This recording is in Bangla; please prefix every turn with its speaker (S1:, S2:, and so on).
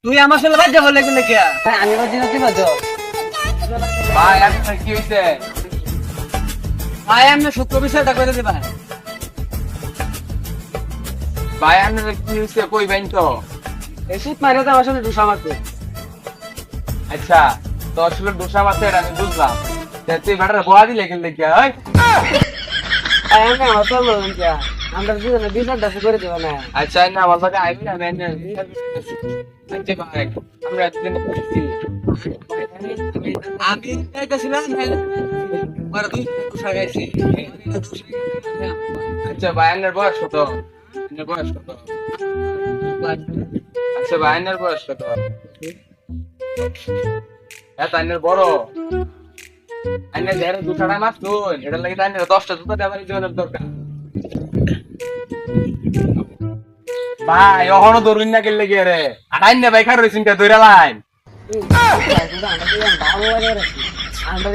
S1: তুই আমার সাথে বাদ যাবো লেগুলে কে আমি বাদ দিন তুই বাদ
S2: ভাই আপনার কি হইছে?
S1: ভাই আমি সত্য বিষয়টা করে দিবা
S2: ভাই আপনার কি হইছে কইবেন তো?
S1: এই সুত মারিও তো আমার সাথে দুশো মারতে
S2: আচ্ছা তো আসলে দোষা মাছে এটা আমি বুঝলাম। তা তুই বেটার বোয়া দিলে কিন্তু কি হয়?
S1: আমি আমার তো বললাম কি আমরা দুজনে বিচারটা করে দেবো না
S2: আচ্ছা না আমার কাছে আইবি না আমি আচ্ছা ভাই আমরা এতদিন করছি।
S1: আমি চাইতেছিলাম আর তুই দুশো গাইছি
S2: আচ্ছা ভাই আপনার বয়স কত? আপনার বয়স কত? আচ্ছা ভাই আপনার বয়স কত? এত আইনের বড় আইনের দেড় দুটাটা মাছ তুই এটা লাগে আইনের 10টা জুতা দেওয়ার জীবনের দরকার। ভাই এখনো দৌড়ুন না গেলে গিয়ে রে আর আইন ভাই খার রয়েছেন কে দৌড়া লাইন
S1: আমরা